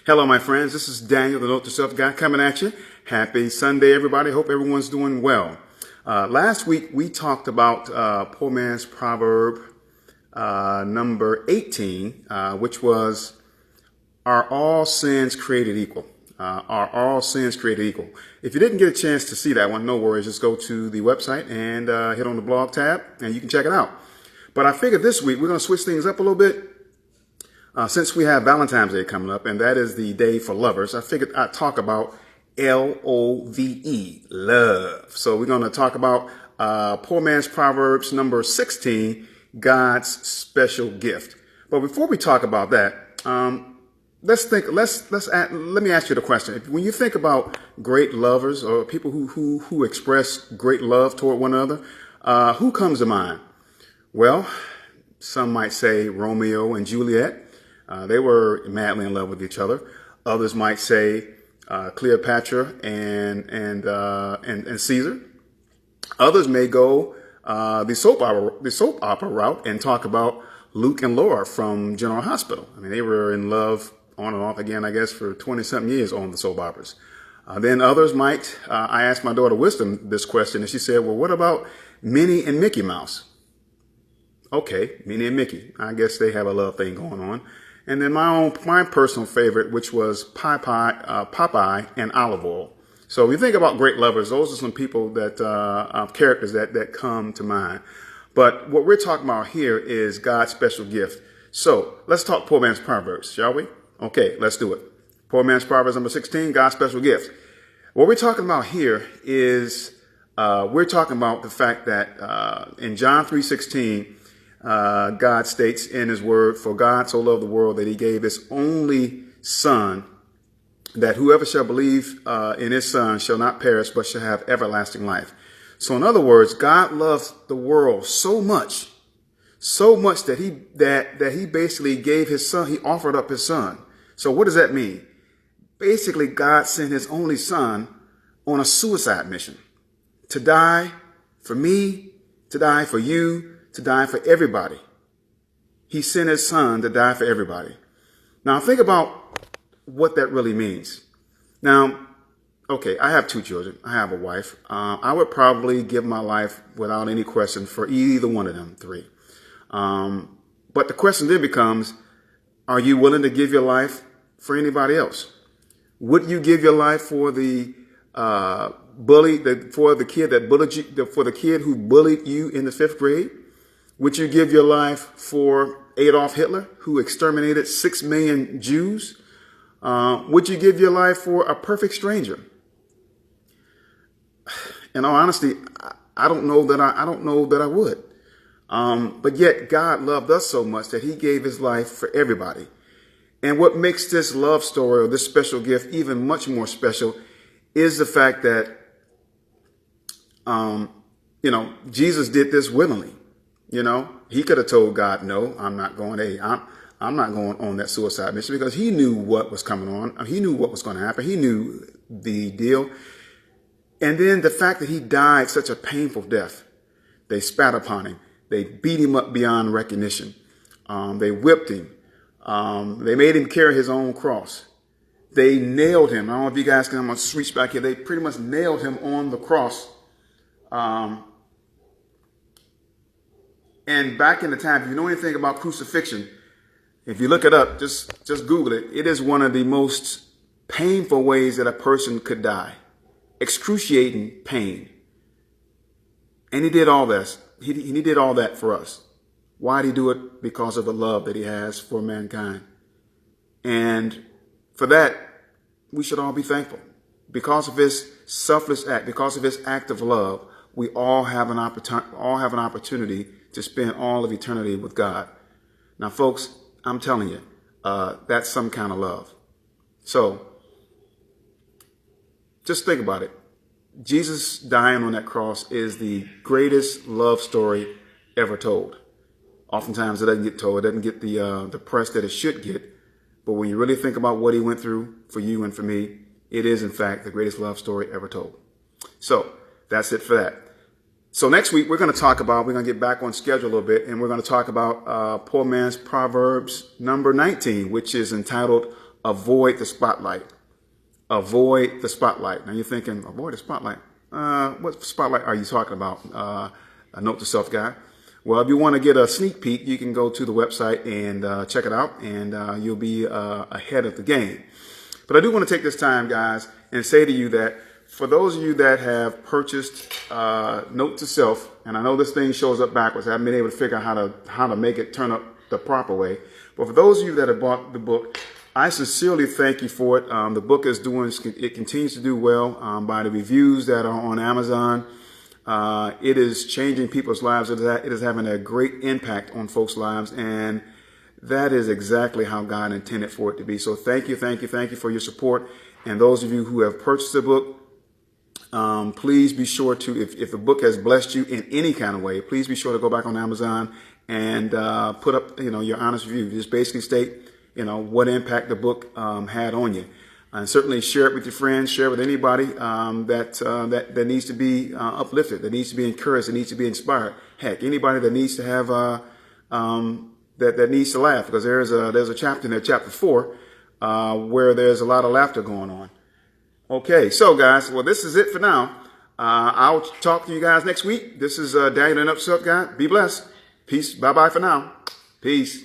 Hello, my friends. This is Daniel, the Note to Self guy, coming at you. Happy Sunday, everybody. Hope everyone's doing well. Last week, we talked about poor man's proverb number 18, which was, are all sins created equal? Are all sins created equal? If you didn't get a chance to see that one, no worries. Just go to the website and hit on the blog tab, and you can check it out. But I figured this week, we're going to switch things up a little bit. Since we have Valentine's Day coming up, and that is the day for lovers, I figured I'd talk about L-O-V-E, love. So we're going to talk about poor man's Proverbs number 16, God's special gift. But before we talk about that, let me ask you the question. When you think about great lovers or people who express great love toward one another, who comes to mind? Well, some might say Romeo and Juliet. They were madly in love with each other. Others might say Cleopatra and Caesar. Others may go the soap opera route and talk about Luke and Laura from General Hospital. I mean, they were in love on and off again, I guess, for 20-something years on the soap operas. Then others might. I asked my daughter Wisdom this question, and she said, "Well, what about Minnie and Mickey Mouse?" Okay, Minnie and Mickey. I guess they have a love thing going on. And then my personal favorite, which was Popeye and Olive Oil. So when you think about great lovers, those are some people that characters that come to mind. But what we're talking about here is God's special gift. So let's talk poor man's Proverbs, shall we? Okay, let's do it. Poor man's Proverbs number 16, God's special gift. What we're talking about here is we're talking about the fact that in John 3:16. God states in his word, "For God so loved the world that he gave his only son, that whoever shall believe in his son shall not perish, but shall have everlasting life." So in other words, God loves the world so much that he basically gave his son, he offered up his son. So what does that mean? Basically, God sent his only son on a suicide mission to die for me, to die for you, to die for everybody. He sent his son to die for everybody. Now think about what that really means. Now, okay, I have 2 children. I have a wife. I would probably give my life without any question for either one of them 3. But the question then becomes, are you willing to give your life for anybody else? Would you give your life for the for the kid that bullied you, for the kid who bullied you in the 5th grade? Would you give your life for Adolf Hitler, who exterminated 6 million Jews? Would you give your life for a perfect stranger? In all honesty, I don't know that I would. But yet God loved us so much that he gave his life for everybody. And what makes this love story or this special gift even much more special is the fact that, Jesus did this willingly. He could have told God, "No, I'm not going. I'm not going on that suicide mission," because he knew what was coming on. He knew what was going to happen. He knew the deal. And then the fact that he died such a painful death. They spat upon him. They beat him up beyond recognition. They whipped him. They made him carry his own cross. They nailed him. I don't know if you guys can, I'm going to switch back here. They pretty much nailed him on the cross. And back in the time, if you know anything about crucifixion, if you look it up, just Google it. It is one of the most painful ways that a person could die. Excruciating pain. And he did all this. He did all that for us. Why did he do it? Because of the love that he has for mankind. And for that, we should all be thankful. Because of his selfless act, because of his act of love, we all have an opportunity to spend all of eternity with God. Now, folks, I'm telling you, that's some kind of love. So just think about it. Jesus dying on that cross is the greatest love story ever told. Oftentimes it doesn't get told. It doesn't get the press that it should get. But when you really think about what he went through for you and for me, it is, in fact, the greatest love story ever told. So that's it for that. So next week, we're going to get back on schedule a little bit, and we're going to talk about poor man's Proverbs number 19, which is entitled avoid the spotlight. Avoid the spotlight. Now you're thinking, avoid the spotlight. What spotlight are you talking about? A note to self guy. Well, if you want to get a sneak peek, you can go to the website and check it out, and you'll be ahead of the game. But I do want to take this time, guys, and say to you that for those of you that have purchased Note to Self, and I know this thing shows up backwards, I haven't been able to figure out how to make it turn up the proper way. But for those of you that have bought the book, I sincerely thank you for it. The book is it continues to do well by the reviews that are on Amazon. It is changing people's lives. It is having a great impact on folks' lives, and that is exactly how God intended for it to be. So thank you for your support. And those of you who have purchased the book, please be sure to, if the book has blessed you in any kind of way, please be sure to go back on Amazon and put up, your honest review. Just basically state, what impact the book had on you. And certainly share it with your friends, share it with anybody that needs to be uplifted, that needs to be encouraged, that needs to be inspired. Heck, anybody that needs to have that needs to laugh, because there's a chapter in there, chapter 4, where there's a lot of laughter going on. Okay, so guys, well, this is it for now. I'll talk to you guys next week. This is Daniel and Upset Guy. Be blessed. Peace. Bye-bye for now. Peace.